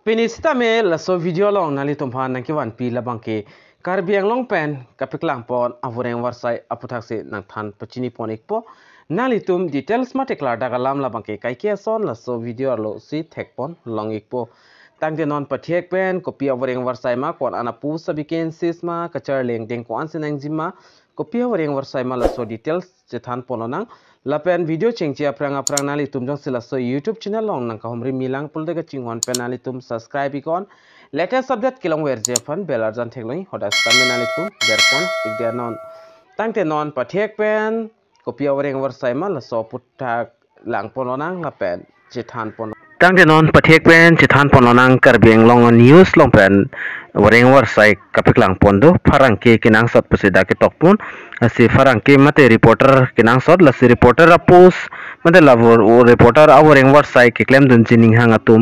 Pinista me la so video long nali tumhan nang kiwan pi la bangke karbiang long pen kapiklang pon avureng warsai aputhakse nang than pachini pon ekpo nali tum details ma teklar daga lam la bangke kai ke son la so video lo si thek pon long ekpo tangde non pathek pen kopi avureng warsai ma kon anapu sabiken sisma kachar leng deng ko ansenang jima kopi avureng warsai ma la so details je than pononang lapen video chengchi aprang nali tum jong sila so YouTube channel long nang kahomri milang pulde ka chingwan pen nali tum subscribe ikon latest subject kilong wer je fan belar jan thekloi hoda stamme nali tum berpon igder non tangte non pathek pen kopi awreng war saima la so puthak lang pononang lapen chithan pon tangte non pathek pen chithan pononang karbeng long news long pen wareng war sai kapiklang pondo pharangke kinang sot pusida ke tokpun asi pharangke mate reporter kinang sot la si reporter apus mate lavor o reporter wareng war sai ke claim dun jining hangatum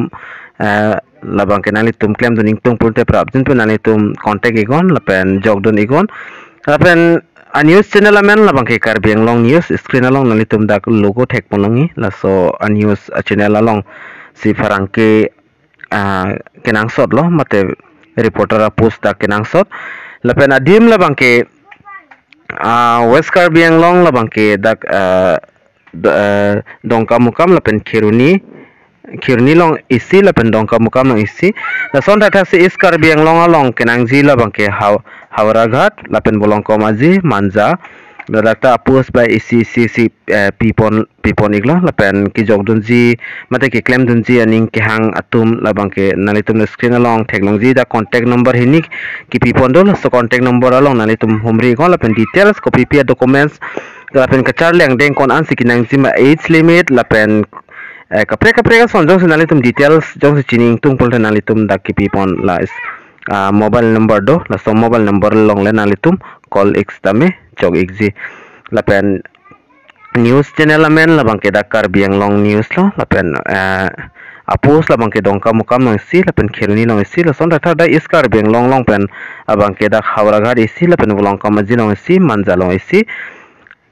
labang kenali tum claim dun ingtung pulte prap jin penali tum contact igon lapen jogdun igon lapen a news channel amen labang ke karbeng long news screen along nali tum dak logo thek ponongi la so a news channel along si pharangke kinang sot lo mate reporter post dak kinang sot lapen adim labang ke West Karbiang long labang ke dak dongka mukam lapen kiruni long isi lapen dongka mukam long isi la son ta si is Karbiang long along kenang ji labang ke Hawraghat lapen bolong komaji manja ladakta post by isi pipon iglo lapen ki jogdun ji mate ki claim dun ji aning ke hang atum labang ke nalitum screen along theklong ji da contact number hinik ki pipon dol so contact number along nalitum humri ko lapen details copy documents lapen kachar leng deng kon an sikinang ji ma age limit lapen kapre ka sonjong nalitum details jong chining tung pol nalitum da ki pipon la mobile number do la so mobile number long le nalitum call x tame jog xg lapen news channel amen labang ke dakar biang long news lo lapen apus labang ke dongka mukam long si lapen khiruni long si la son ta da iskar biang long pen abang ke dak Hawraghat isi lapen bolong kamaji long si manja long si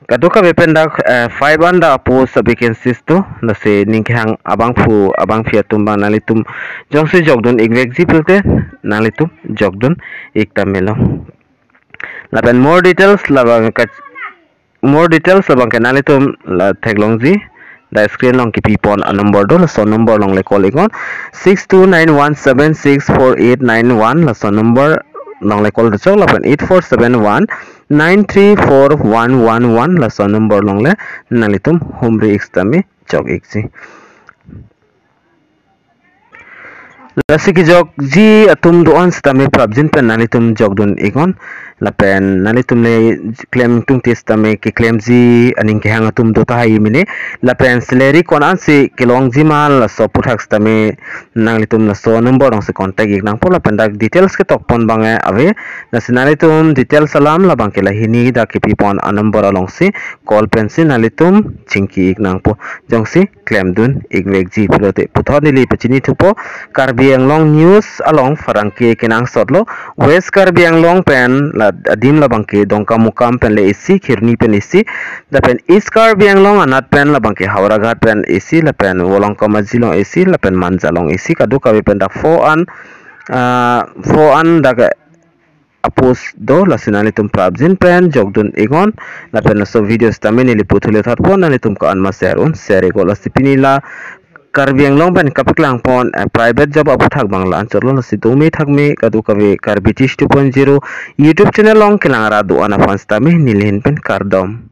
kaduka bepen dak 5 anda apus vacancies to la se ninkhang abang fiatum ba nalitum jongse jogdun igvek jipulte nalitum jogdun iktamelo lapen more details labang ke nalitum la theklongji the screen long ki pipon a number do la so number long le call ikon 6291764891 la so number long le call chok lapen 8471934111 la so number long le nalitum humri xtami chok xi lasiki jog ji atum doan stame prabjin pen nalitum jogdun ikon lapen nalitum le claim tung testame ki claim ji aning ke hang atum do ta hai mine lapen salary kon an si kilong ji mal la so puthak stame nalitum la so number ong se contact ik nang pola pen dak details ke tok pon bange ave la sinalitum details salam la bang ke la hini da ki pipon a number along si call pen si nalitum chingki ik nang po jong si claim dun ik vek ji pulote puthoni li pachini thupo Karbiang long news along farangke kinang sotlo West Karbiang long pen la adim la bangke dongka mukam pen le isi khirni pen isi da pen is Karbiang long anat pen la bangke Hawraghat pen isi la pen wolong kamaji long isi la pen manja long isi kadu ka pen da 4 an da apus do la sinalitum prabjin pen jogdun igon la pen so videos tamini liputhule thatpon nalitum ka anma share ko la sipini la Karbiang long pen kapiklang pon private job apu thak bangla anchorlo si tumi thakme kadu kawe Karbitish 2.0 YouTube channel long kilang ra do ana fans tami nilhin pen kardom